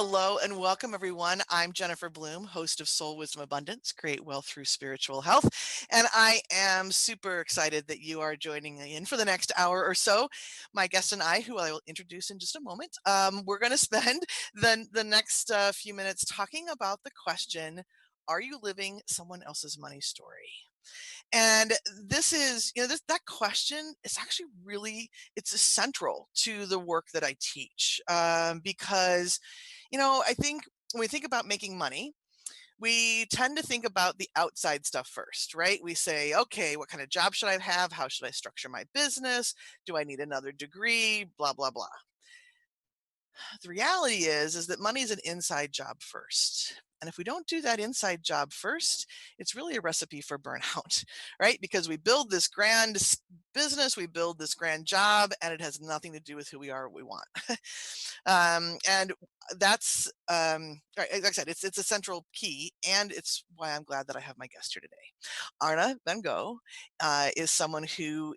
Hello and welcome, everyone. I'm Jennifer Bloome, host of Soul Wisdom Abundance, Create Wealth Through Spiritual Health. And I am super excited that you are joining me in for the next hour or so. My guest and I, who I will introduce in just a moment, we're going to spend the next few minutes talking about the question, are you living someone else's money story? And this is, that question is actually really, it's central to the work that I teach because, I think when we think about making money, we tend to think about the outside stuff first, right? We say, okay, what kind of job should I have? How should I structure my business? Do I need another degree? Blah, blah, blah. The reality is that money is an inside job first. And if we don't do that inside job first, it's really a recipe for burnout, right? Because we build this grand business, we build this grand job, and it has nothing to do with who we are, what we want. And that's, like I said, it's a central key, and it's why I'm glad that I have my guest here today. Arna Goch is someone who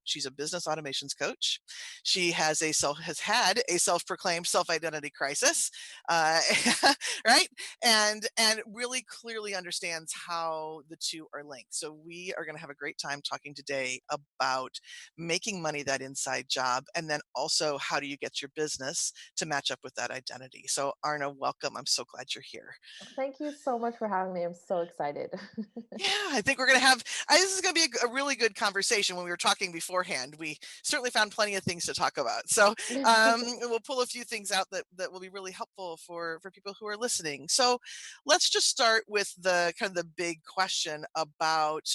she's a business automations coach. She has had a self-proclaimed self-identity crisis, uh, right? And really clearly understands how the two are linked. So we are going to have a great time talking today about making money that inside job, and then also how do you get your business to match up with that identity. So Arna, welcome. I'm so glad you're here. Thank you so much for having me. I'm so excited. Yeah, I think we're going to have, this is going to be a really good conversation. When we were talking beforehand, we certainly found plenty of things to talk about. So we'll pull a few things out that will be really helpful for people who are listening. So let's just start with the kind of the big question about,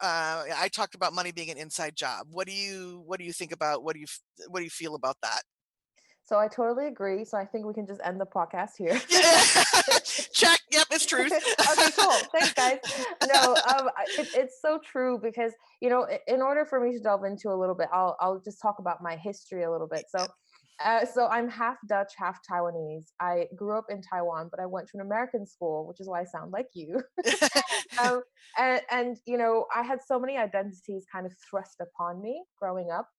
I talked about money being an inside job. What do you think about, what do you feel about that? So I totally agree. So I think we can just end the podcast here. Yeah. Check. Yep, it's truth. Okay, cool. Thanks, guys. No, it's so true because in order for me to delve into a little bit, I'll just talk about my history a little bit. So I'm half Dutch, half Taiwanese. I grew up in Taiwan, but I went to an American school, which is why I sound like you. um, and I had so many identities kind of thrust upon me growing up.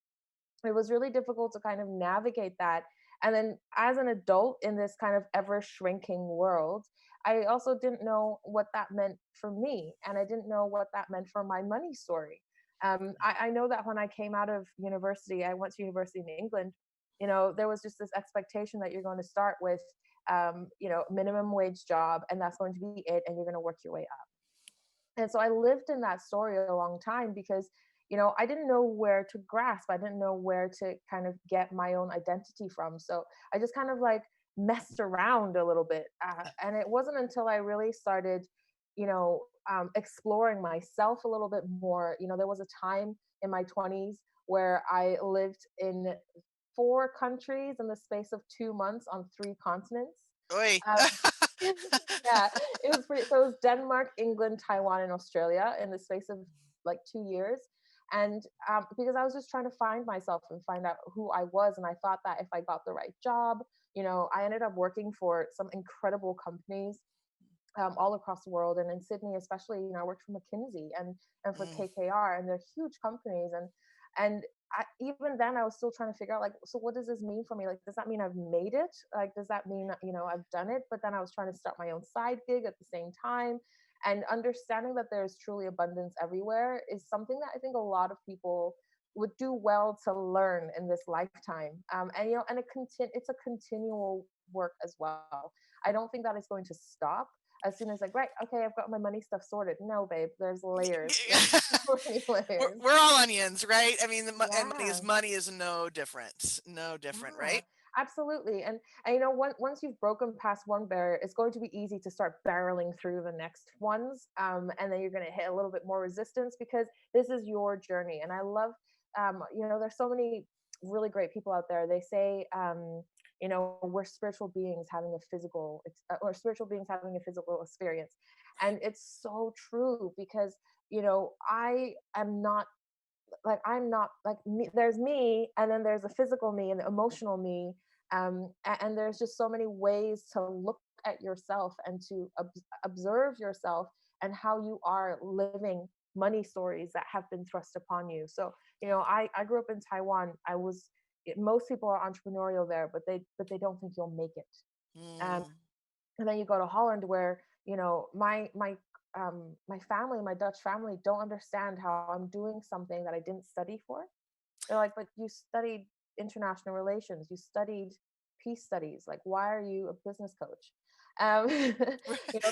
It was really difficult to kind of navigate that. And then as an adult in this kind of ever shrinking world, I also didn't know what that meant for me. And I didn't know what that meant for my money story. I know that when I came out of university, I went to university in England, there was just this expectation that you're going to start with, minimum wage job, and that's going to be it. And you're going to work your way up. And so I lived in that story a long time because I didn't know where to grasp. I didn't know where to kind of get my own identity from. So I just kind of like messed around a little bit. And it wasn't until I really started, exploring myself a little bit more. There was a time in my 20s where I lived in 4 countries in the space of 2 months on 3 continents. Oi. Um, yeah, it was pretty. So it was Denmark, England, Taiwan, and Australia in the space of like 2 years. And because I was just trying to find myself and find out who I was, and I thought that if I got the right job, I ended up working for some incredible companies all across the world, and in Sydney especially. I worked for McKinsey and for Mm. KKR, and they're huge companies. And even then I was still trying to figure out, like, so what does this mean for me? Like, does that mean I've made it? Like, does that mean I've done it? But then I was trying to start my own side gig at the same time, and understanding that there's truly abundance everywhere is something that I think a lot of people would do well to learn in this lifetime. And it's a continual work as well. I don't think that it's going to stop as soon as, like, right, okay, I've got my money stuff sorted. No, babe, there's layers. There's so many layers. We're all onions, right? I mean, and Yeah. money is no different, Yeah, right? absolutely. And once you've broken past one barrier, it's going to be easy to start barreling through the next ones. And then you're going to hit a little bit more resistance because this is your journey. And I love, there's so many really great people out there. They say, we're spiritual beings having a or spiritual beings having a physical experience. And it's so true because, I am not, like, I'm not like me. There's me, and then there's a physical me and the emotional me. And there's just so many ways to look at yourself and to observe yourself and how you are living money stories that have been thrust upon you. So I grew up in Taiwan. Most people are entrepreneurial there, but they don't think you'll make it. Mm. And then you go to Holland where, my family, my Dutch family, don't understand how I'm doing something that I didn't study for. They're like, but you studied international relations, you studied peace studies. Like, why are you a business coach? Yeah.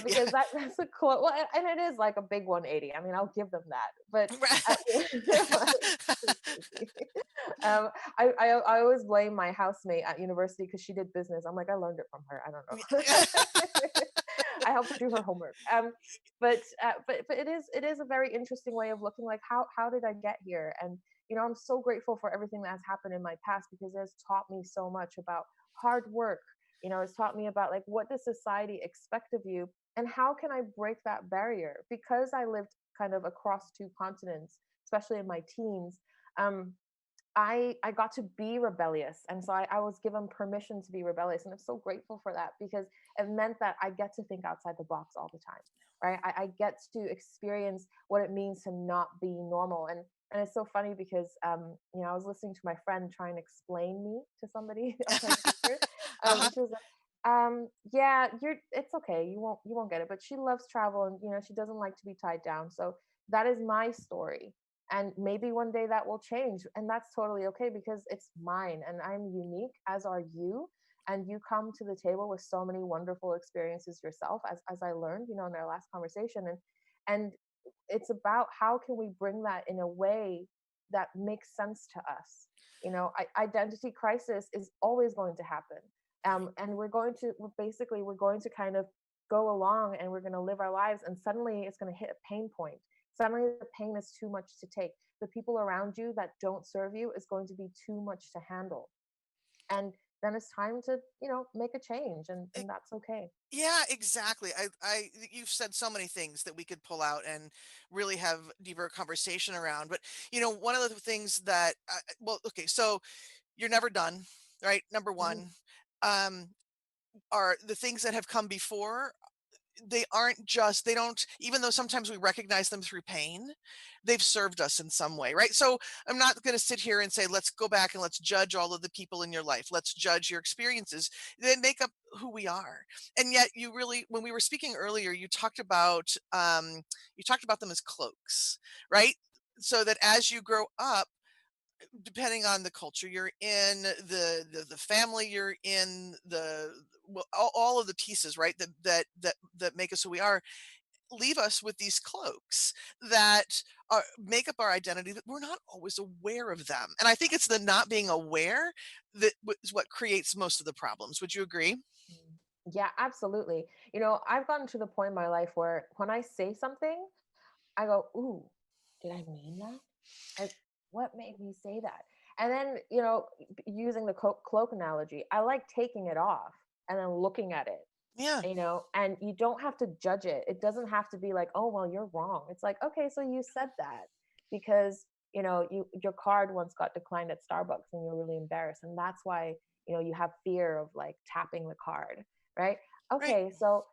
Because that's a close. Well, and it is like a big 180. I mean, I'll give them that. But uh, like, crazy. um, I always blame my housemate at university because she did business. I'm like, I learned it from her. I don't know. I helped her do her homework. But it is a very interesting way of looking, like how did I get here? And I'm so grateful for everything that has happened in my past because it has taught me so much about hard work. It's taught me about, like, what does society expect of you, and how can I break that barrier? Because I lived kind of across two continents, especially in my teens. um, I got to be rebellious, and so I was given permission to be rebellious, and I'm so grateful for that because it meant that I get to think outside the box all the time, right? I get to experience what it means to not be normal, and it's so funny because I was listening to my friend try and explain me to somebody of her teachers, Uh-huh. and she was like, yeah, it's okay, you won't get it, but she loves travel, and she doesn't like to be tied down, so that is my story, and maybe one day that will change, and that's totally okay because it's mine and I'm unique, as are you, and you come to the table with so many wonderful experiences yourself, as I learned in our last conversation, and it's about how can we bring that in a way that makes sense to us. Identity crisis is always going to happen, and we're going to kind of go along, and we're going to live our lives, and suddenly it's going to hit a pain point. Suddenly the pain is too much to take. The people around you that don't serve you is going to be too much to handle, and then it's time to make a change, and that's okay. Yeah, exactly. You've said so many things that we could pull out and really have deeper conversation around. But one of the things that, well, okay, so you're never done, right? Number Mhm. one, um, are the things that have come before. They don't, even though sometimes we recognize them through pain, they've served us in some way, right? So I'm not going to sit here and say let's go back and let's judge all of the people in your life, let's judge your experiences. They make up who we are. And yet you really, when we were speaking earlier, you talked about them as cloaks, right? So that as you grow up, depending on the culture you're in, the family you're in, the well, all of the pieces, right, that make us who we are, leave us with these cloaks that make up our identity, that we're not always aware of them. And I think it's the not being aware is what creates most of the problems. Would you agree? Mm. Yeah, absolutely. I've gotten to the point in my life where when I say something, I go, ooh, did I mean that? Like, what made me say that? And then, using the cloak analogy, I like taking it off and then looking at it, Yeah. and you don't have to judge it. It doesn't have to be like, oh, well, you're wrong. It's like, okay, so you said that because, your card once got declined at Starbucks and you're really embarrassed. And that's why, you have fear of like tapping the card, right? Right. Okay, so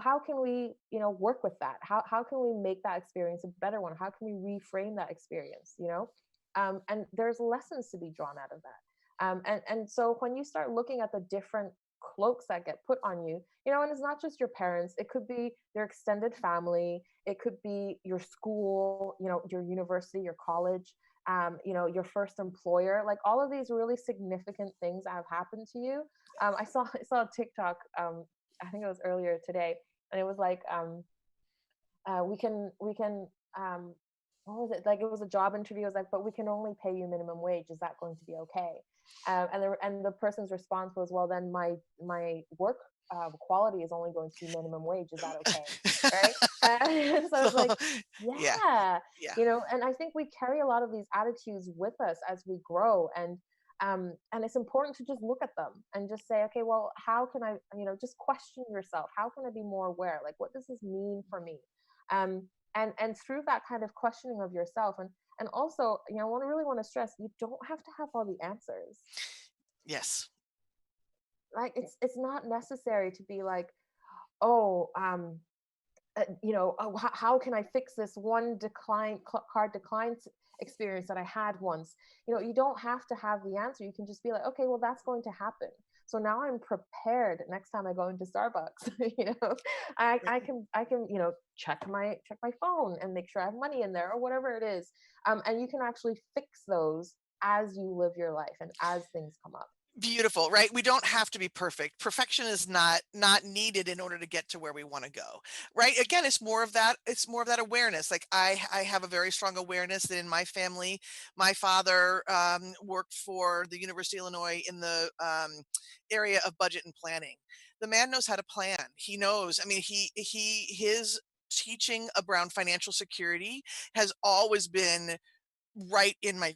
how can we work with that? How can we make that experience a better one? How can we reframe that experience? And there's lessons to be drawn out of that. And so when you start looking at the different cloaks that get put on you, and it's not just your parents, it could be your extended family, it could be your school, your university, your college, your first employer, like all of these really significant things that have happened to you. I saw a TikTok, I think it was earlier today, and it was like, we can what was it, like, it was a job interview. It was like, but we can only pay you minimum wage, is that going to be okay? And the person's response was, well, then my work quality is only going to be minimum wage, is that okay? Right? And so it's like, Yeah. yeah. Yeah. And I think we carry a lot of these attitudes with us as we grow, and it's important to just look at them and just say, okay, well, how can I, just question yourself, how can I be more aware, like, what does this mean for me? And through that kind of questioning of yourself, and also, I want to stress, you don't have to have all the answers. Yes. Like, it's not necessary to be like, oh, how can I fix this one card decline experience that I had once? You don't have to have the answer. You can just be like, okay, well, that's going to happen. So now I'm prepared next time I go into Starbucks. I can, check my phone and make sure I have money in there or whatever it is. And you can actually fix those as you live your life and as things come up. Beautiful, right? We don't have to be perfect. Perfection is not needed in order to get to where we want to go, right? Again, it's more of that awareness. Like I have a very strong awareness that in my family, my father worked for the University of Illinois in the area of budget and planning. The man knows how to plan. He knows. I mean, his teaching around financial security has always been right in my,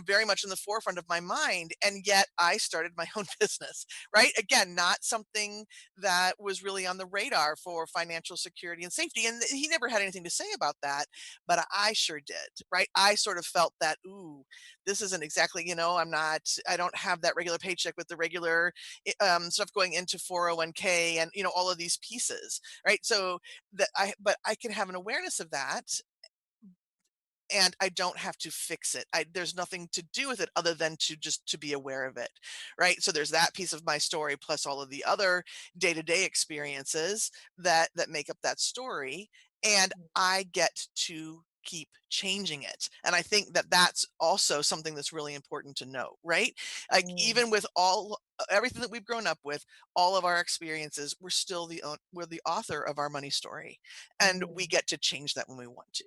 very much in the forefront of my mind, and yet I started my own business, right? Again, not something that was really on the radar for financial security and safety, and he never had anything to say about that, but I sure did, right? I sort of felt that, ooh, this isn't exactly, I don't have that regular paycheck with the regular stuff going into 401k and all of these pieces, right? So but I can have an awareness of that, and I don't have to fix it. There's nothing to do with it other than to be aware of it, right? So there's that piece of my story plus all of the other day-to-day experiences that make up that story, and I get to keep changing it. And I think that that's also something that's really important to know, right? Like Mm, even with all everything that we've grown up with, all of our experiences, we're the author of our money story, and we mm. get to change that when we want to.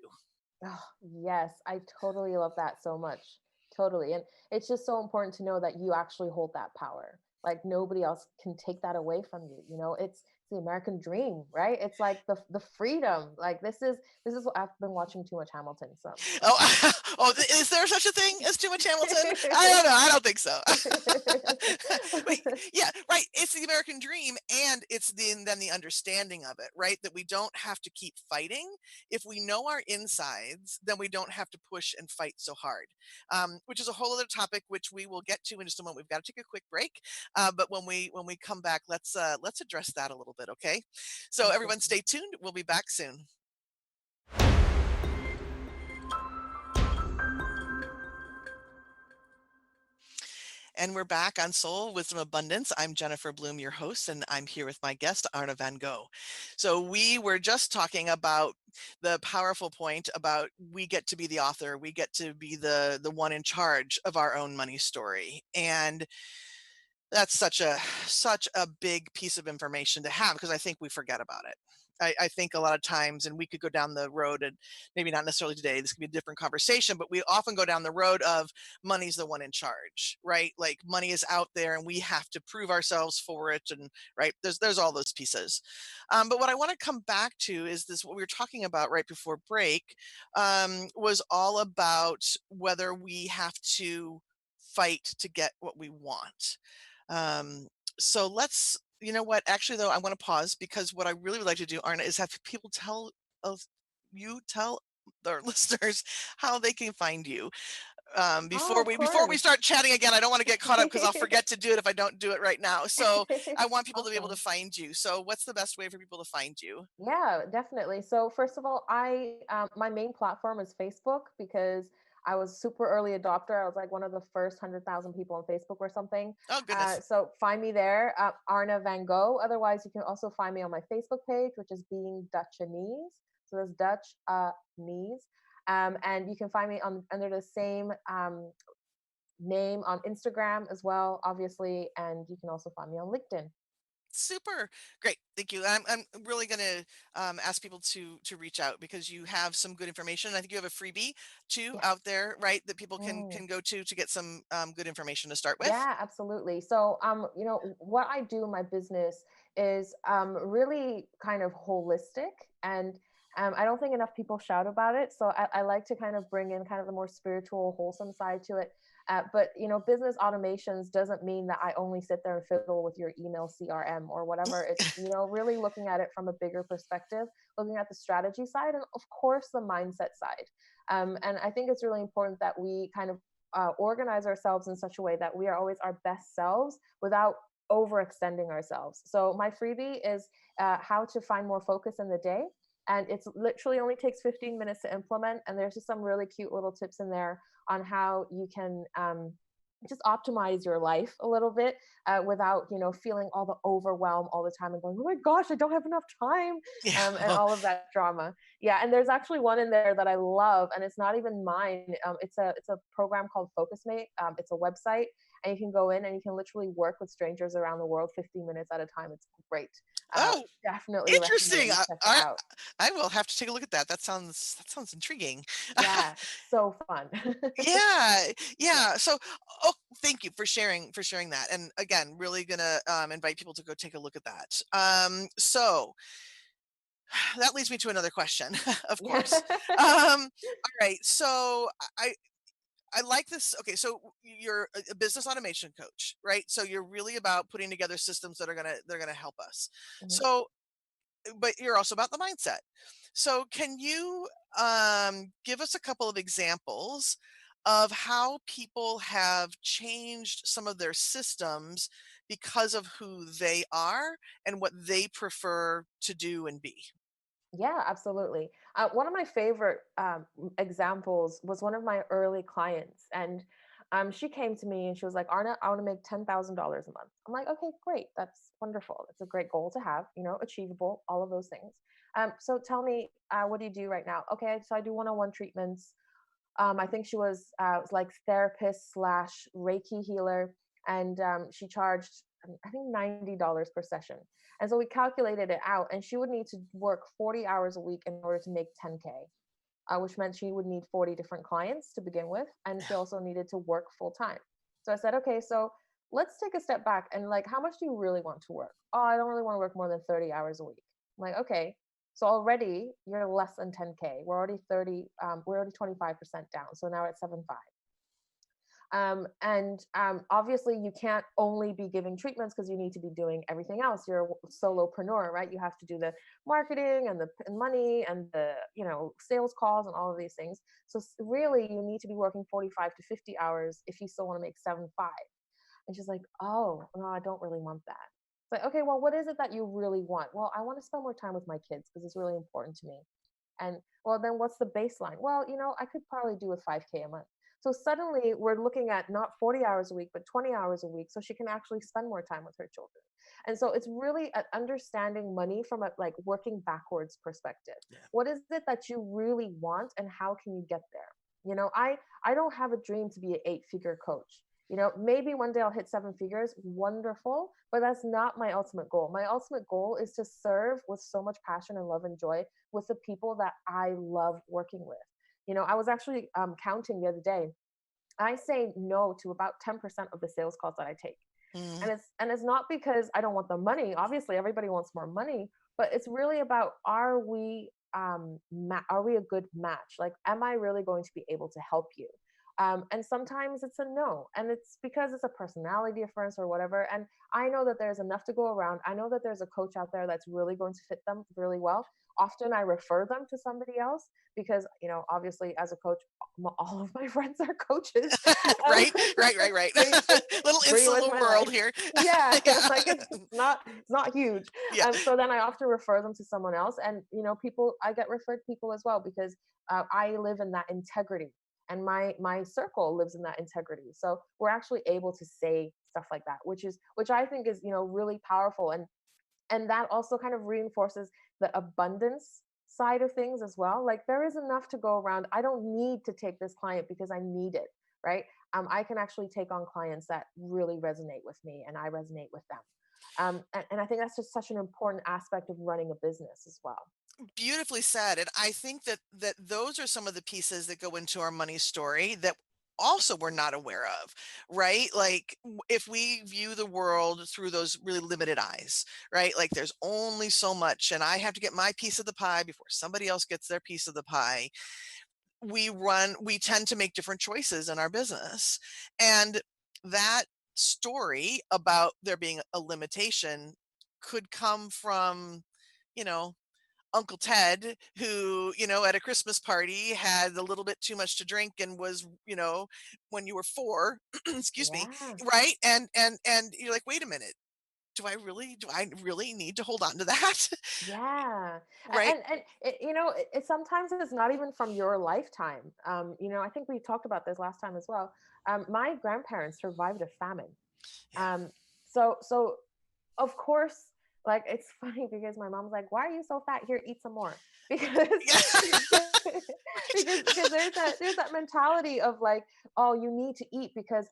Oh, yes, I totally love that so much. Totally. And it's just so important to know that you actually hold that power. Like nobody else can take that away from you. It's the American dream, right? It's like the freedom. Like this is what I've been watching too much Hamilton. So Oh, oh, is there such a thing as too much Hamilton? I don't know. I don't think so. But yeah, right. It's the American dream, and it's then the understanding of it, right? That we don't have to keep fighting. If we know our insides, then we don't have to push and fight so hard. Which is a whole other topic, which we will get to in just a moment. We've got to take a quick break, but when we come back, let's address that a little bit, okay? So everyone, Absolutely. stay tuned. We'll be back soon. And we're back on Soul Wisdom Abundance. I'm Jennifer Bloome, your host, and I'm here with my guest, Arna van Gogh. So we were just talking about the powerful point about we get to be the author, we get to be the one in charge of our own money story. And that's such a big piece of information to have because I think we forget about it. I think a lot of times, and we could go down the road, and maybe not necessarily today, this could be a different conversation, but we often go down the road of money's the one in charge, right? Like money is out there and we have to prove ourselves for it. And right, there's all those pieces. But what I want to come back to is this, what we were talking about right before break, was all about whether we have to fight to get what we want. um, so you know what? Actually, though, I want to pause because what I really would like to do, Arna, is have people us- tell their listeners how they can find you. Oh, of Before we course. start chatting again, I don't want to get caught up because I'll forget to do it if I don't do it right now. So I want people to be able to Awesome. find you. So what's the best way for people to find you? Yeah, definitely. So first of all, I my main platform is Facebook because I was super early adopter. I was like one of the first 100,000 people on Facebook or something. Oh goodness. So find me there, Arna van Gogh. Otherwise, you can also find me on my Facebook page, which is Being Dutchanese. So that's Dutch knees. And you can find me on under the same name on Instagram as well, obviously. And you can also find me on LinkedIn. Super great, thank you. I'm really going to ask people to reach out because you have some good information. I think you have a freebie too Yes. out there, right? That people Mm. can go to get some good information to start with. Yeah, absolutely. So, what I do in my business is really kind of holistic, and I don't think enough people shout about it. So, I like to kind of bring in kind of the more spiritual, wholesome side to it. But business automations doesn't mean that I only sit there and fiddle with your email CRM or whatever. It's really looking at it from a bigger perspective, looking at the strategy side, and of course the mindset side. And I think it's really important that we kind of organize ourselves in such a way that we are always our best selves without overextending ourselves. So my freebie is how to find more focus in the day. And it's literally only takes 15 minutes to implement. And there's just some really cute little tips in there on how you can just optimize your life a little bit without feeling all the overwhelm all the time and going, oh my gosh, I don't have enough time, Yeah. and all of that drama. Yeah, and there's actually one in there that I love, and it's not even mine. It's a program called Focusmate. It's a website, and you can go in and you can literally work with strangers around the world 15 minutes at a time. It's great. Oh, Definitely recommend interesting. you check it out. I will have to take a look at that. That sounds intriguing. Yeah, so fun. Yeah, Yeah. yeah. So, oh, thank you for sharing that. And again, really gonna invite people to go take a look at that. So that leads me to another question, of course. All right. So I like this. Okay, so you're a business automation coach, right? So you're really about putting together systems that are gonna help us. Mhm. So, but you're also about the mindset. So can you give us a couple of examples of how people have changed some of their systems because of who they are and what they prefer to do and be? Yeah, absolutely. One of my favorite examples was one of my early clients, and she came to me and she was like, "Arna, I want to make $10,000 a month." I'm like, "Okay, great. That's wonderful. That's a great goal to have. Achievable. All of those things." So tell me, what do you do right now? Okay, so I do one-on-one treatments. I think she was like therapist slash Reiki healer, and she charged, I think, $90 per session. And so we calculated it out, and she would need to work 40 hours a week in order to make 10K, which meant she would need 40 different clients to begin with, and she also needed to work full time. So I said, okay, so let's take a step back and, like, how much do you really want to work? Oh, I don't really want to work more than 30 hours a week. I'm like, okay, so already you're less than 10K. We're already 25% down. So now it's 7.5. And obviously, you can't only be giving treatments because you need to be doing everything else. You're a solopreneur, right? You have to do the marketing and the money and the sales calls and all of these things. So really, you need to be working 45 to 50 hours if you still want to make 7.5. And she's like, "Oh no, I don't really want that." It's like, okay, well, what is it that you really want? Well, I want to spend more time with my kids because it's really important to me. And well, then what's the baseline? Well, I could probably do with 5K a month. So suddenly we're looking at not 40 hours a week, but 20 hours a week. So she can actually spend more time with her children. And so it's really at understanding money from a like working backwards perspective. Yeah. What is it that you really want and how can you get there? I don't have a dream to be an 8-figure coach. Maybe one day I'll hit 7 figures, wonderful, but that's not my ultimate goal. My ultimate goal is to serve with so much passion and love and joy with the people that I love working with. I was actually counting the other day. I say no to about 10% of the sales calls that I take. Mm, And it's not because I don't want the money. Obviously, everybody wants more money, but it's really about, are we a good match? Like, am I really going to be able to help you? And sometimes it's a no, and it's because it's a personality difference or whatever. And I know that there's enough to go around. I know that there's a coach out there that's really going to fit them really well. Often I refer them to somebody else because, obviously, as a coach, all of my friends are coaches. um, right, right. pretty Little pretty instant much little my world life. here. Yeah, Yeah, like it's not huge. yeah. So then I often refer them to someone else, and people, I get referred people as well because I live in that integrity, and my circle lives in that integrity. So we're actually able to say stuff like that, which I think is really powerful, and that also kind of reinforces the abundance side of things as well. Like, there is enough to go around. I don't need to take this client because I need it, right? I can actually take on clients that really resonate with me and I resonate with them. And I think that's just such an important aspect of running a business as well. Beautifully said. And I think that those are some of the pieces that go into our money story that also we're not aware of, right? Like if we view the world through those really limited eyes, right? Like there's only so much and I have to get my piece of the pie before somebody else gets their piece of the pie. We tend to make different choices in our business. And that story about there being a limitation could come from, you know, Uncle Ted, who, at a Christmas party had a little bit too much to drink and was, when you were 4, excuse me, Yeah. right? And you're like, "Wait a minute. Do I really need to hold on to that?" Yeah. Right? And it sometimes it's not even from your lifetime. I think we talked about this last time as well. My grandparents survived a famine. Yeah. Um, so of course, like it's funny because my mom's like, "Why are you so fat? Here, eat some more." Because Yeah. because there's that mentality of like, oh, you need to eat because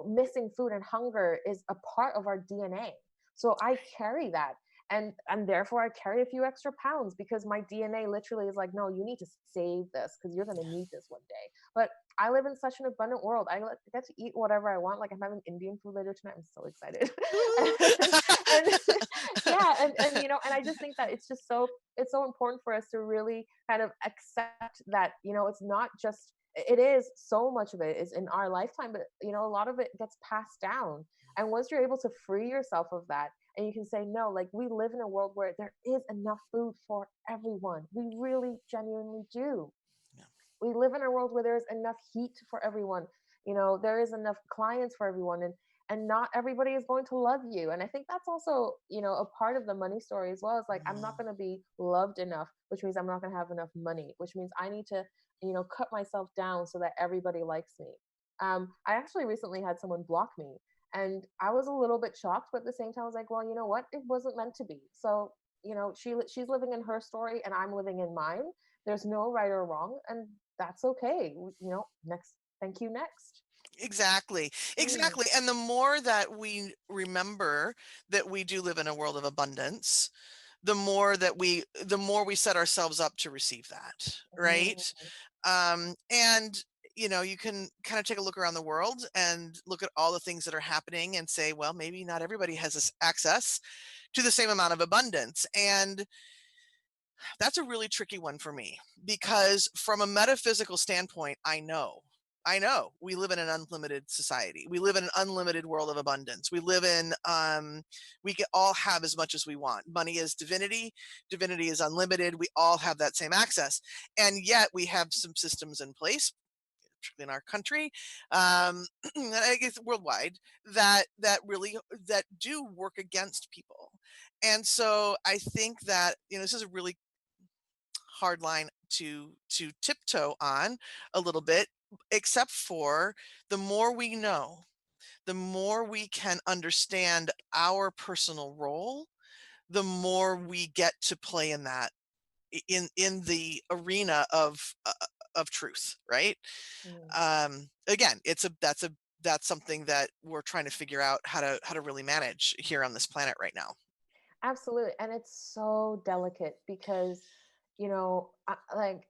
missing food and hunger is a part of our DNA. So I carry that, and therefore I carry a few extra pounds because my DNA literally is like, no, you need to save this because you're gonna need this one day. But I live in such an abundant world. Get to eat whatever I want. Like I'm having Indian food later tonight. I'm so excited. and yeah, and I just think that it's so important for us to really kind of accept that it's not just, it is so much of it is in our lifetime, but a lot of it gets passed down. And once you're able to free yourself of that, and you can say no, like we live in a world where there is enough food for everyone. We really genuinely do. Yeah. We live in a world where there's enough heat for everyone. There is enough clients for everyone, and not everybody is going to love you. And I think that's also a part of the money story as well. Is like, I'm not Mm. going to be loved enough, which means I'm not going to have enough money, which means I need to cut myself down so that everybody likes me. I actually recently had someone block me, and I was a little bit shocked, but at the same time I was like, well, you know what, it wasn't meant to be. So she's living in her story and I'm living in mine. There's no right or wrong, and that's okay. Next, thank you, next. Exactly. Mm, Exactly. And the more that we remember that we do live in a world of abundance, the more we set ourselves up to receive that, right? mm, And you can kind of take a look around the world and look at all the things that are happening and say, well, maybe not everybody has this access to the same amount of abundance. And that's a really tricky one for me because from a metaphysical standpoint, I know we live in an unlimited society. We live in an unlimited world of abundance. We live in we can all have as much as we want. Money is divinity. Divinity is unlimited. We all have that same access. And yet we have some systems in place, particularly in our country, and I guess worldwide, that do work against people. And so I think that this is a really hard line to tiptoe on a little bit, except for the more we know, the more we can understand our personal role, the more we get to play in that, in the arena of truth, right? mm. Again, that's something that we're trying to figure out how to really manage here on this planet right now. Absolutely. And it's so delicate because, like,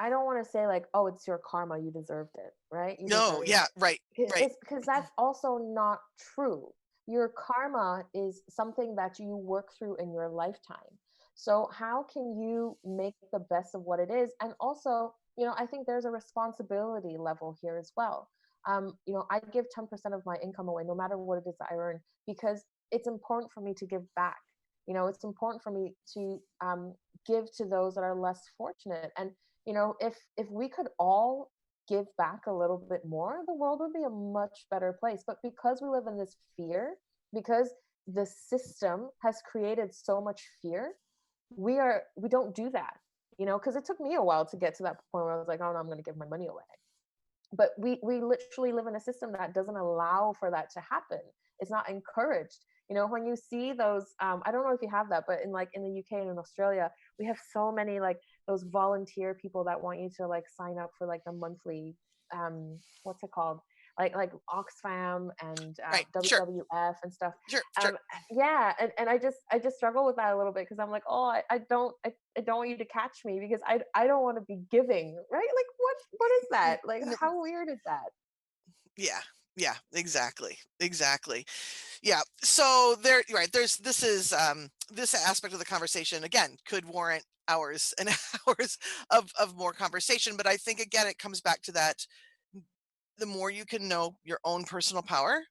I don't want to say, like, oh, it's your karma, you deserved it, right? You No, deserve yeah, it. right, right. It's because that's also not true. Your karma is something that you work through in your lifetime. So, how can you make the best of what it is? And also, I think there's a responsibility level here as well. I give 10% of my income away, no matter what it is that I earn, because it's important for me to give back. It's important for me to give to those that are less fortunate. And if we could all give back a little bit more, the world would be a much better place. But because we live in this fear, because the system has created so much fear, we don't do that. Because it took me a while to get to that point where I was like, oh no, I'm going to give my money away. But we literally live in a system that doesn't allow for that to happen. It's not encouraged. When you see those, I don't know if you have that, but in the UK and in Australia, we have so many like those volunteer people that want you to like sign up for like the monthly, what's it called, like Oxfam and Right. Sure. WWF and stuff. Sure. Sure. um yeah, and I just struggle with that a little bit because I'm like, oh, I don't want you to catch me because I don't want to be giving, right? Like what is that? Like how weird is that? Yeah. Yeah, exactly. Exactly. Yeah. So there, right. This aspect of the conversation again could warrant hours and hours of more conversation. But I think again it comes back to that: the more you can know your own personal power,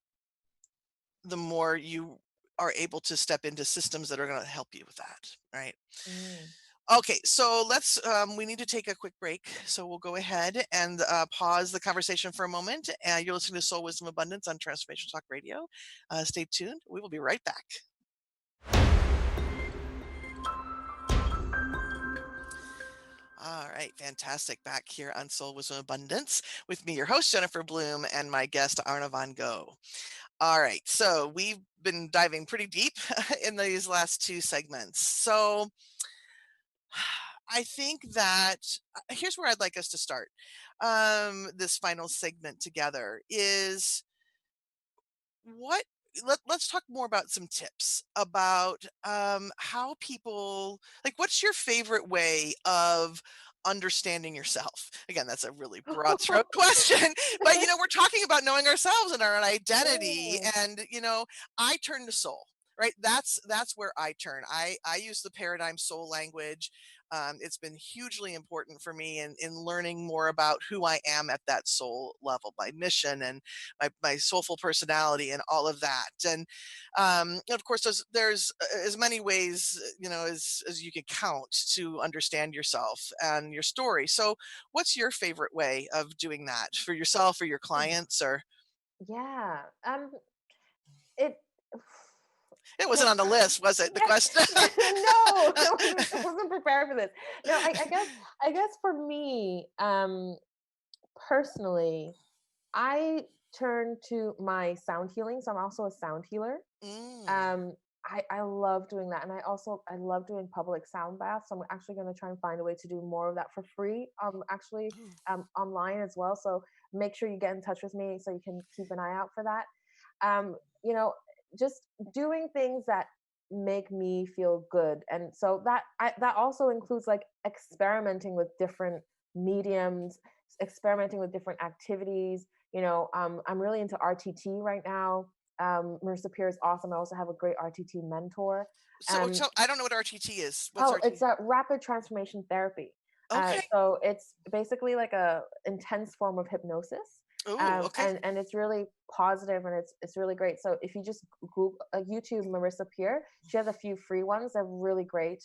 the more you are able to step into systems that are going to help you with that. Right. Mm. Okay, so we need to take a quick break. So we'll go ahead and pause the conversation for a moment. You're listening to Soul Wisdom Abundance on Transformation Talk Radio. Stay tuned. We will be right back. All right. Fantastic. Back here on Soul Wisdom Abundance with me, your host, Jennifer Bloome, and my guest, Arna Go. All right. So we've been diving pretty deep in these last two segments. So I think that here's where I'd like us to start. This final segment together is what let's talk more about some tips about how people like what's your favorite way of understanding yourself. Again, that's a really broad stroke question, but we're talking about knowing ourselves and our identity. Yes. And I turn to soul, right? That's where I turn. I use the paradigm soul language. It's been hugely important for me in learning more about who I am at that soul level, my mission and my soulful personality and all of that. And of course, there's as many ways, as you can count to understand yourself and your story. So what's your favorite way of doing that for yourself or your clients? Or Yeah. It it so wasn't on the list, was it, the yeah, question? yeah, no, I wasn't prepared for this. No, I guess for me, personally, I turn to my sound healing. So I'm also a sound healer. Mm. Um, I love doing that, and I love doing public sound baths. So I'm actually going to try and find a way to do more of that for free. Actually, Ooh. online as well. So make sure you get in touch with me so you can keep an eye out for that. Um, you know, just doing things that make me feel good, and so that also includes like experimenting with different mediums, experimenting with different activities. I'm really into RTT right now. Marissa Peer is awesome. I also have a great RTT mentor. So I don't know what RTT is. What's Oh, it's RTT? a rapid transformation therapy. Okay. So it's basically like a intense form of hypnosis, Oh, okay. and it's really positive, and it's really great. So if you just Google YouTube Marissa Peer, she has a few free ones. They're really great.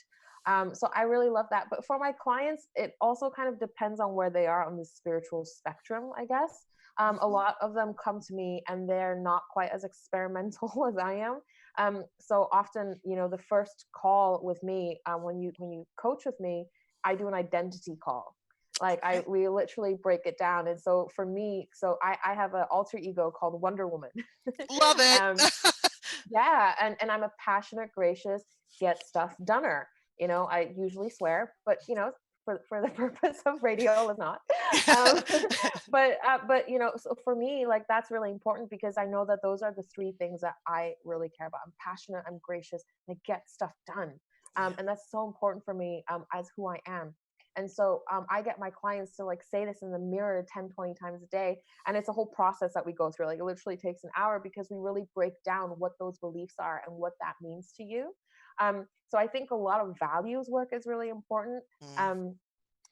So I really love that. But for my clients, it also kind of depends on where they are on the spiritual spectrum, I guess. A Mhm. lot of them come to me and they're not quite as experimental as I am. So often, the first call with me, when you coach with me, I do an identity call. Like Okay. we literally break it down. And so for me, so I have an alter ego called Wonder Woman. Love it. um, yeah, and I'm a passionate, gracious, get stuff doneer. I usually swear, but for the purpose of radio, let's not. Um, but so for me, like that's really important because I know that those are the three things that I really care about. I'm passionate, I'm gracious, and I get stuff done. Yeah. And that's so important for me as who I am. And so I get my clients to like say this in the mirror 10, 20 times a day. And it's a whole process that we go through. Like it literally takes an hour because we really break down what those beliefs are and what that means to you. So I think a lot of values work is really important. Mm. Um,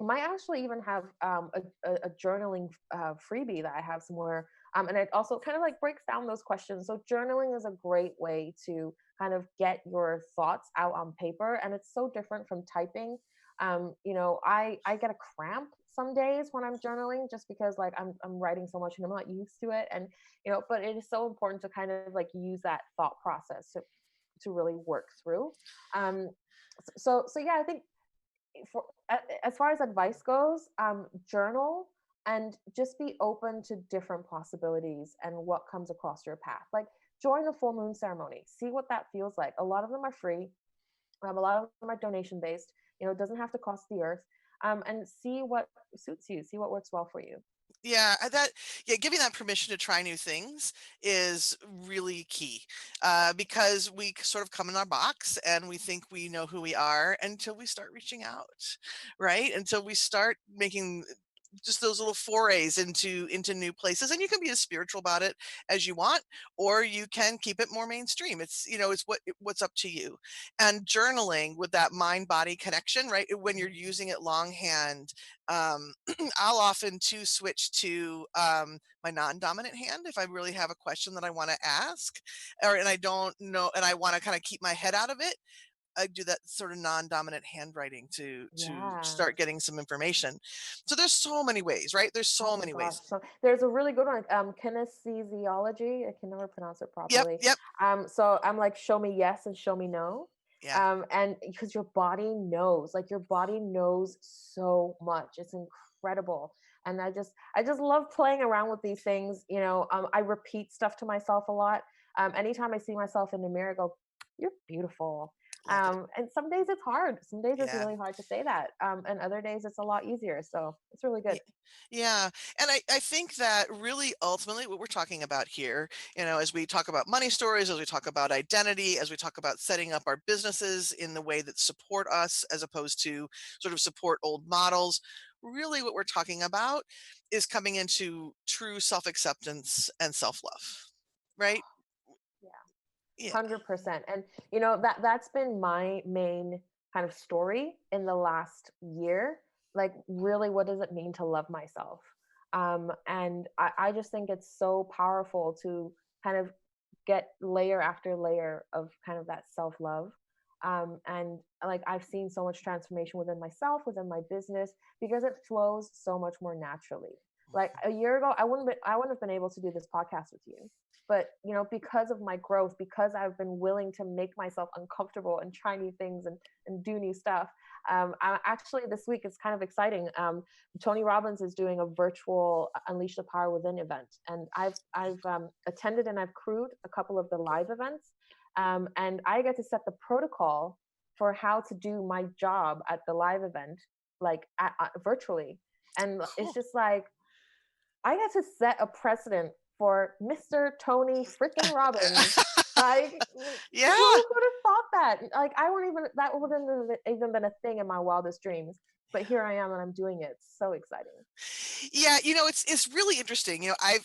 might actually even have a journaling freebie that I have somewhere. And it also kind of like breaks down those questions. So journaling is a great way to kind of get your thoughts out on paper. And it's so different from typing. I get a cramp some days when I'm journaling just because like I'm writing so much and I'm not used to it. And, but it is so important to kind of like use that thought process to really work through. Um, so yeah, I think for as far as advice goes, journal and just be open to different possibilities and what comes across your path. Like join a full moon ceremony, see what that feels like. A lot of them are free. A lot of them are donation based. It doesn't have to cost the earth. And see what suits you. See what works well for you. Yeah, giving that permission to try new things is really key, because we sort of come in our box and we think we know who we are until we start reaching out, right? Until we start making just those little forays into new places. And you can be as spiritual about it as you want, or you can keep it more mainstream. It's what's up to you. And journaling with that mind body connection, right? When you're using it longhand, um, I'll often too switch to my non-dominant hand if I really have a question that I want to ask, and I don't know, and I want to kind of keep my head out of it. I do that sort of non-dominant handwriting to Yeah. start getting some information. So there's so many ways, right? There's Oh so my many gosh. ways. So there's a really good one, kinesiology. I can never pronounce it Yep, properly. yep. So I'm like, show me yes and show me no. Yeah. And because your body knows, like your body knows so much. It's incredible. And I just love playing around with these things. I repeat stuff to myself a lot. Anytime I see myself in the mirror, I go, "You're beautiful." Love it. And some days it's hard. Some days it's Yeah. really hard to say that. And other days it's a lot easier. So it's really good. Ye Yeah, and I think that really ultimately what we're talking about here, as we talk about money stories, as we talk about identity, as we talk about setting up our businesses in the way that support us as opposed to sort of support old models, really what we're talking about is coming into true self-acceptance and self-love, right? Yeah. Yeah. 100%. And that's been my main kind of story in the last year. Like, really, what does it mean to love myself? And I just think it's so powerful to kind of get layer after layer of kind of that self-love. And like, I've seen so much transformation within myself, within my business, because it flows so much more naturally. Like a year ago, I wouldn't have been able to do this podcast with you, but because of my growth, because I've been willing to make myself uncomfortable and try new things and do new stuff. I actually, this week, it's kind of exciting. Tony Robbins is doing a virtual Unleash the Power Within event, and I've attended and I've crewed a couple of the live events. And I get to set the protocol for how to do my job at the live event, like virtually. And it's Cool. just like, I got to set a precedent for Mr. Tony freaking Robbins. Like, Yeah. who could have thought that? Like, I wouldn't even, that wouldn't have even been a thing in my wildest dreams. But here I am and I'm doing it. It's so exciting. Yeah, it's really interesting. I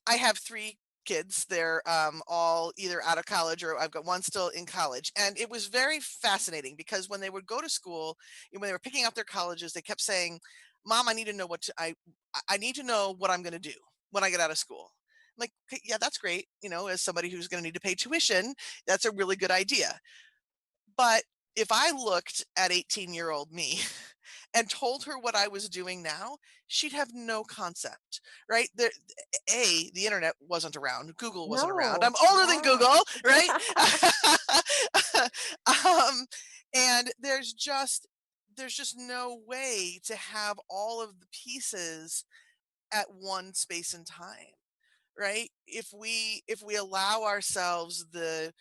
have three kids. They're all either out of college or I've got one still in college. And it was very fascinating because when they would go to school, when they were picking out their colleges, they kept saying, "Mom, I need to know I need to know what I'm going to do when I get out of school." I'm like, "Okay, yeah, that's great. As somebody who's going to need to pay tuition, that's a really good idea." But if I looked at 18-year-old me and told her what I was doing now, she'd have no concept, right? The internet wasn't around. Google wasn't around. I'm No. older than Yeah. Google, right? um, and there's just no way to have all of the pieces at one space and time, right? If we allow ourselves the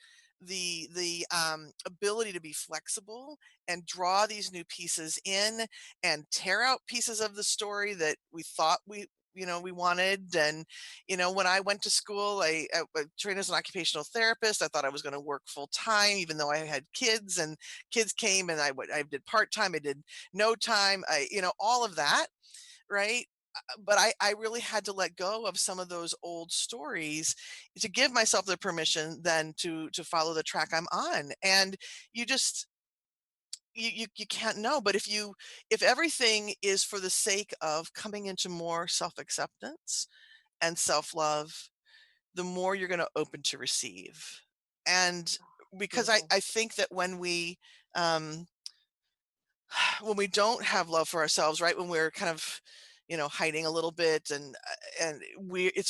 ability to be flexible and draw these new pieces in and tear out pieces of the story that we thought we wanted. And when I went to school, I trained as an occupational therapist. I thought I was going to work full time even though I had kids, and kids came, and I did part time, I did no time, all of that, right? But I really had to let go of some of those old stories to give myself the permission then to follow the track I'm on. And you just you can't know. But if everything is for the sake of coming into more self-acceptance and self-love, the more you're going to open to receive. And because I, Beautiful. I think that um, when we don't have love for ourselves, right? When we're kind of, hiding a little bit, and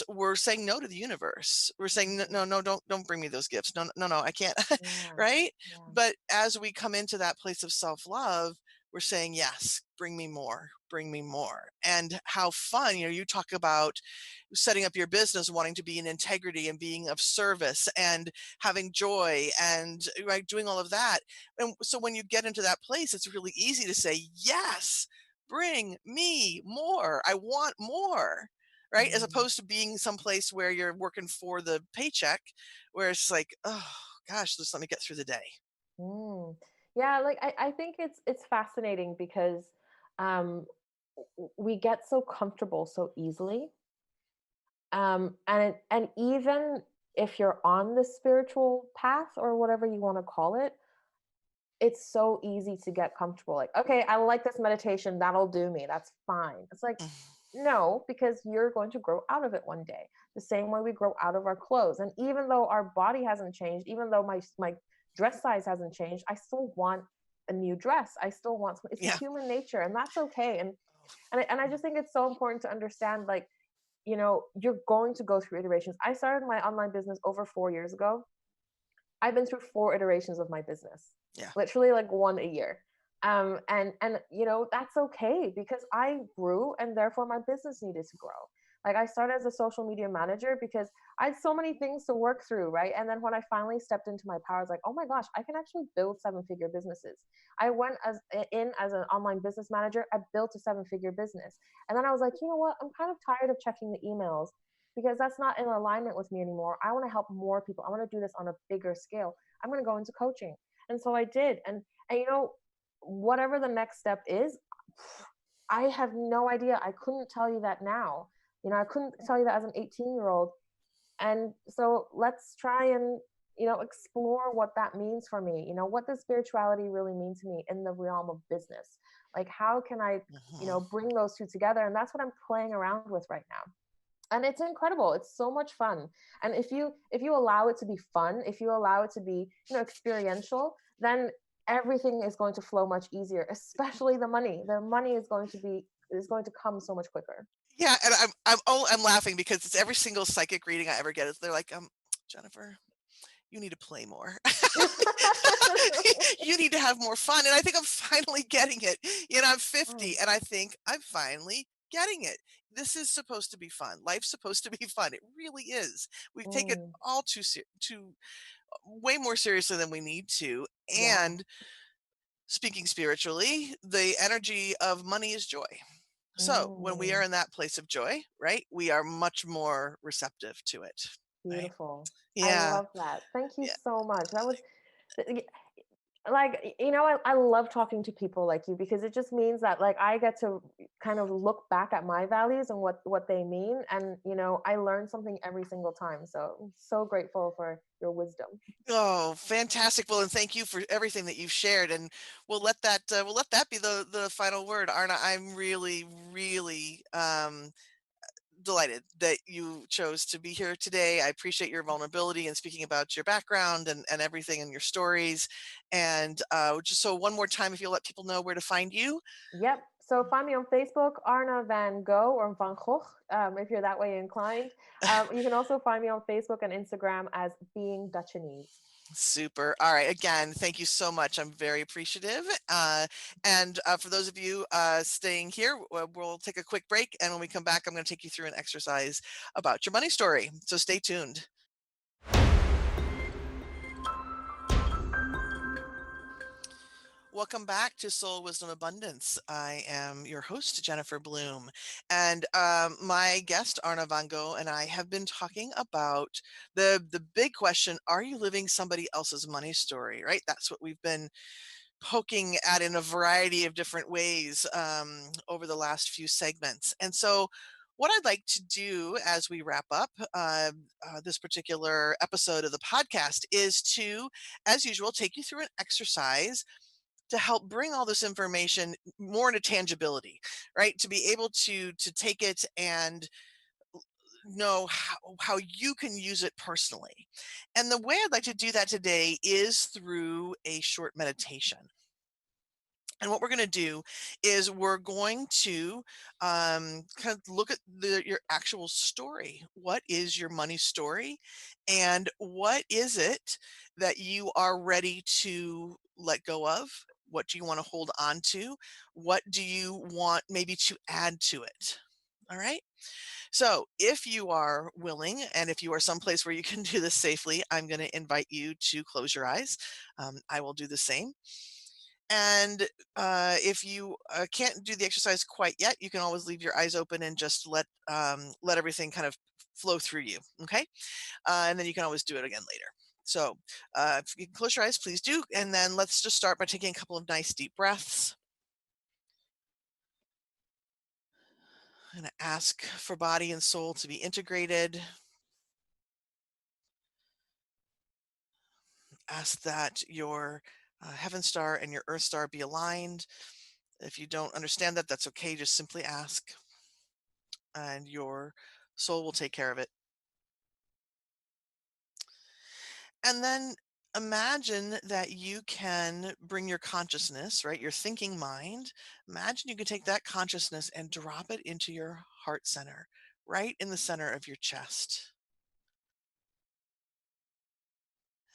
we're saying no to the universe. We're saying, no, Mhm. no, no, don't bring me those gifts. No, no, no, I can't, Yeah. right? Yeah. But as we come into that place of self-love, we're saying, yes, bring me more, bring me more. And how fun, you talk about setting up your business, wanting to be in integrity and being of service and having joy and right, doing all of that. And so when you get into that place, it's really easy to say, yes, bring me more. I want more. Right. As Mm. opposed to being someplace where you're working for the paycheck, where it's like, oh gosh, just let me get through the day. Mm. Yeah, like I think it's fascinating because um we get so comfortable so easily. And even if you're on the spiritual path or whatever you want to call it, it's so easy to get comfortable. Like, okay, I like this meditation, that'll do me. That's fine. It's like, no, because you're going to grow out of it one day. The same way we grow out of our clothes. And even though our body hasn't changed, even though my dress size hasn't changed, I still want a new dress. I still want, it's Yeah. human nature, and that's okay. And I just think it's so important to understand, like, you're going to go through iterations. I started my online business over 4 years ago, I've been through 4 iterations of my business, Yeah. literally like one a year. And you know, that's okay because I grew and therefore my business needed to grow. Like I started as a social media manager because I had so many things to work through, right? And then when I finally stepped into my power, I was like, oh my gosh, I can actually build 7-figure businesses. I went as an online business manager. I built a 7-figure business, and then I was like, you know what? I'm kind of tired of checking the emails because that's not in alignment with me anymore. I want to help more people. I want to do this on a bigger scale. I'm going to go into coaching. And so I did. And you know, whatever the next step is, I have no idea. I couldn't tell you that now. You know, I couldn't tell you that as an 18-year-old. And so let's try and, you know, explore what that means for me. You know, what does spirituality really mean to me in the realm of business? Like, how can I, you Mhm. know, bring those two together? And that's what I'm playing around with right now, and it's incredible. It's so much fun. And if you allow it to be fun, if you allow it to be, you know, experiential, then everything is going to flow much easier, especially the money is going to come so much quicker. Yeah, and I'm laughing because it's every single psychic reading I ever get is they're like, Jennifer, you need to play more. You need to have more fun. And I think I'm finally getting it. You know, I'm 50 Oh, and I think I'm finally getting it. This is supposed to be fun. Life's supposed to be fun. It really is. We take it mm, all too way more seriously than we need to. yeah. And speaking spiritually, the energy of money is joy. So when we are Mm, in that place of joy, right, we are much more receptive to it, right? beautiful. I Yeah. love that. Thank you Yeah. so much. That was like, you know, I love talking to people like you because it just means that like I get to kind of look back at my values and what they mean, and you know, I learn something every single time, so I'm so grateful for your wisdom. Oh, fantastic. Well, and thank you for everything that you've shared. And we'll let that be the final word. Arna, I'm really, really delighted that you chose to be here today. I appreciate your vulnerability and speaking about your background and everything and your stories. And just so one more time, if you'll let people know where to find you. Yep, so find me on Facebook, Arna Van Gogh or Van Gogh, if you're that way inclined. You can also find me on Facebook and Instagram as Being Dutchanese. Super. All right. Again, thank you so much. I'm very appreciative. And for those of you staying here, we'll take a quick break. And when we come back, I'm going to take you through an exercise about your money story. So stay tuned. Welcome back to Soul Wisdom Abundance. I am your host, Jennifer Bloome, and my guest, Arna Van Gogh, and I have been talking about the big question: are you living somebody else's money story? Right. That's what we've been poking at in a variety of different ways over the last few segments. And so, what I'd like to do as we wrap up this particular episode of the podcast is to, as usual, take you through an exercise to help bring all this information more into tangibility, right? To be able to take it and know how you can use it personally. And the way I'd like to do that today is through a short meditation. And what we're going to do is we're going to kind of look at your actual story. What is your money story? And what is it that you are ready to let go of? What do you want to hold on to? What do you want maybe to add to it? All right. So, if you are willing and if you are someplace where you can do this safely, I'm going to invite you to close your eyes. I will do the same. And if you can't do the exercise quite yet, you can always leave your eyes open and just let everything kind of flow through you. Okay, and then you can always do it again later. So if you can close your eyes, please do. And then let's just start by taking a couple of nice deep breaths. I'm going to ask for body and soul to be integrated. Ask that your heaven star and your earth star be aligned. If you don't understand that, that's okay. Just simply ask, and your soul will take care of it. And then imagine that you can bring your consciousness, right? Your thinking mind. Imagine you can take that consciousness and drop it into your heart center, right in the center of your chest.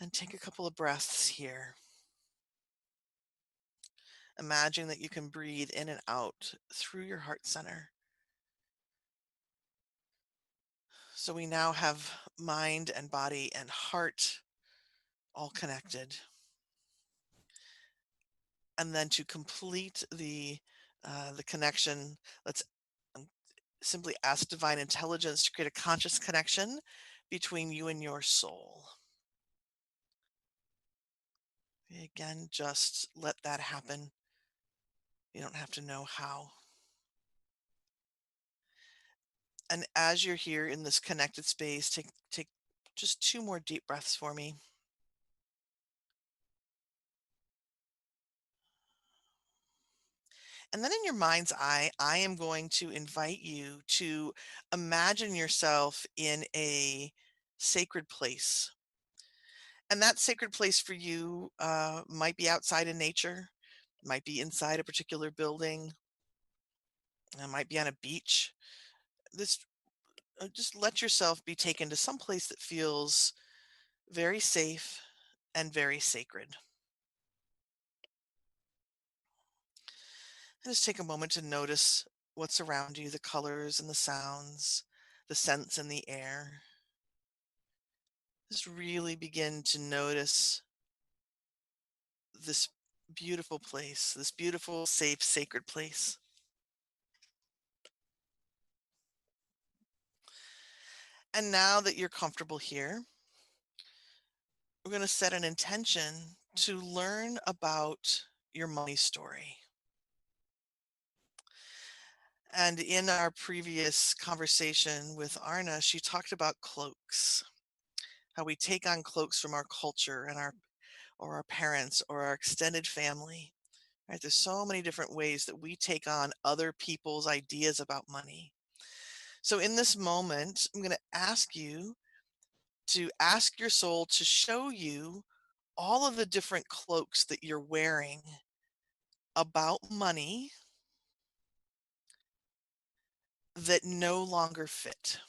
And take a couple of breaths here. Imagine that you can breathe in and out through your heart center. So we now have mind and body and heart all connected. And then to complete the connection, let's um, simply ask divine intelligence to create a conscious connection between you and your soul. Again, just let that happen. You don't have to know how. And as you're here in this connected space, take just 2 more deep breaths for me. And then in your mind's eye, I am going to invite you to imagine yourself in a sacred place. And that sacred place for you might be outside in nature, might be inside a particular building, it might be on a beach. This just let yourself be taken to some place that feels very safe and very sacred. And just take a moment to notice what's around you, the colors and the sounds, the scents in the air. Just really begin to notice this beautiful place, this beautiful, safe, sacred place. And now that you're comfortable here, we're going to set an intention to learn about your money story. And in our previous conversation with Arna, she talked about cloaks, how we take on cloaks from our culture and our parents or our extended family. Right? There's so many different ways that we take on other people's ideas about money. So in this moment, I'm going to ask you to ask your soul to show you all of the different cloaks that you're wearing about money that no longer fit.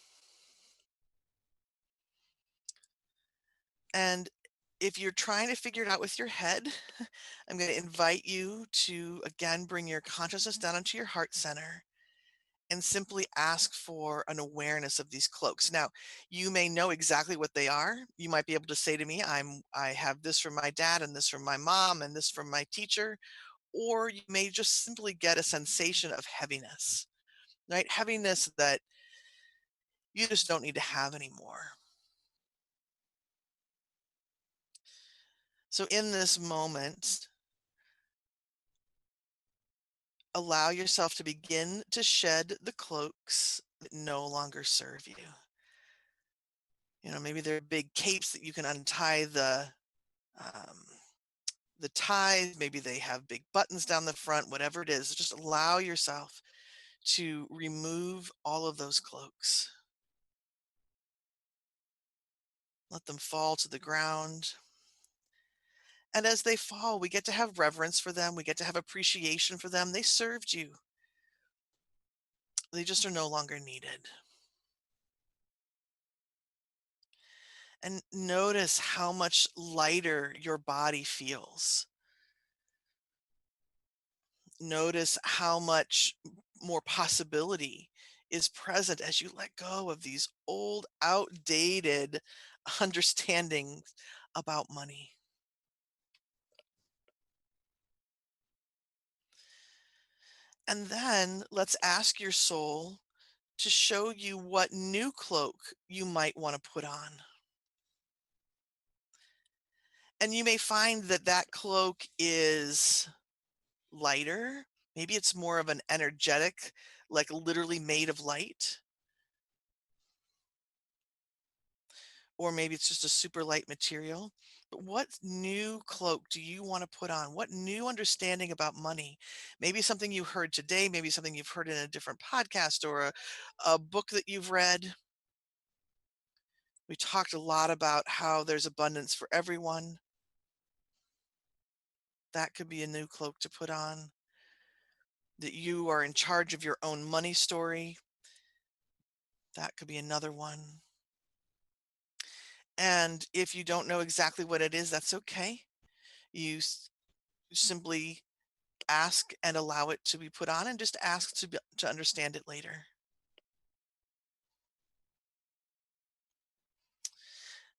And if you're trying to figure it out with your head, I'm going to invite you to again bring your consciousness down into your heart center and simply ask for an awareness of these cloaks. Now, you may know exactly what they are. You might be able to say to me, I have this from my dad and this from my mom and this from my teacher, or you may just simply get a sensation of heaviness, right? Heaviness that you just don't need to have anymore. So in this moment, allow yourself to begin to shed the cloaks that no longer serve you. You know, maybe they're big capes that you can untie um, the ties. Maybe they have big buttons down the front. Whatever it is, just allow yourself to remove all of those cloaks. Let them fall to the ground. And as they fall, we get to have reverence for them. We get to have appreciation for them. They served you. They just are no longer needed. And notice how much lighter your body feels. Notice how much more possibility is present as you let go of these old, outdated understandings about money. And then let's ask your soul to show you what new cloak you might want to put on. And you may find that that cloak is lighter. Maybe it's more of an energetic, like literally made of light. Or maybe it's just a super light material. But what new cloak do you want to put on? What new understanding about money? Maybe something you heard today, maybe something you've heard in a different podcast or a book that you've read. We talked a lot about how there's abundance for everyone. That could be a new cloak to put on. That you are in charge of your own money story. That could be another one. And if you don't know exactly what it is, that's okay. You simply ask and allow it to be put on, and just ask to understand it later.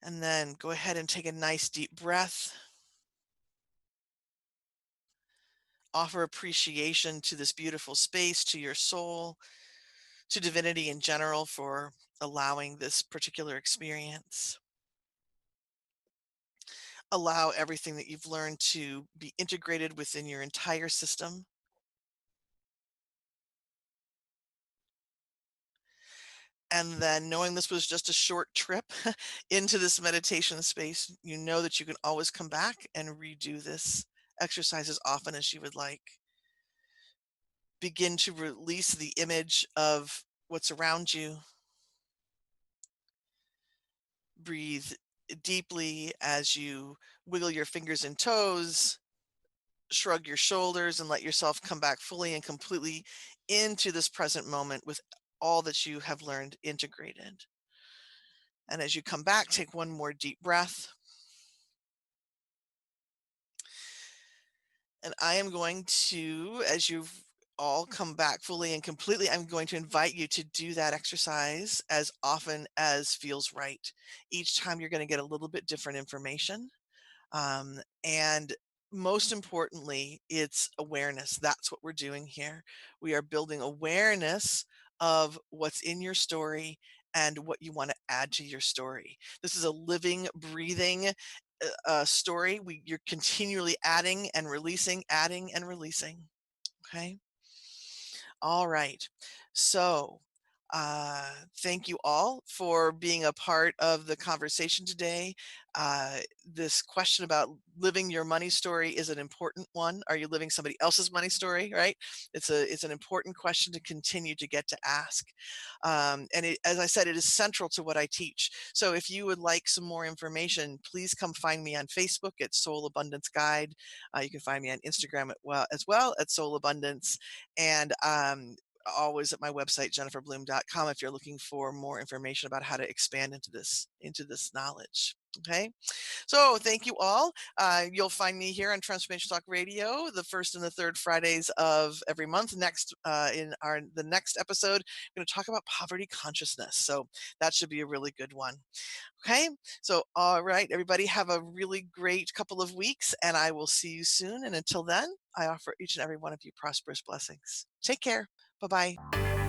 And then go ahead and take a nice deep breath. Offer appreciation to this beautiful space, to your soul, to divinity in general for allowing this particular experience. Allow everything that you've learned to be integrated within your entire system. And then, knowing this was just a short trip into this meditation space, you know that you can always come back and redo this exercise as often as you would like. Begin to release the image of what's around you. Breathe deeply as you wiggle your fingers and toes, shrug your shoulders, and let yourself come back fully and completely into this present moment with all that you have learned integrated. And as you come back, take one more deep breath. And I am going to, as you've all come back fully and completely, I'm going to invite you to do that exercise as often as feels right. Each time you're going to get a little bit different information. And most importantly, it's awareness. That's what we're doing here. We are building awareness of what's in your story and what you want to add to your story. This is a living, breathing story. You're continually adding and releasing, adding and releasing. Okay. All right. So, thank you all for being a part of the conversation today. This question about living your money story is an important one. Are you living somebody else's money story? Right? It's an important question to continue to get to ask. And as I said, it is central to what I teach. So if you would like some more information, please come find me on Facebook at Soul Abundance Guide. You can find me on Instagram as well at Soul Abundance. And always at my website, jenniferbloome.com, if you're looking for more information about how to expand into this knowledge. Okay. So thank you all. You'll find me here on Transformation Talk Radio the first and the third Fridays of every month. Next, in the next episode, I'm going to talk about poverty consciousness. So that should be a really good one. Okay. So, all right, everybody, have a really great couple of weeks, and I will see you soon. And until then, I offer each and every one of you prosperous blessings. Take care. Bye bye.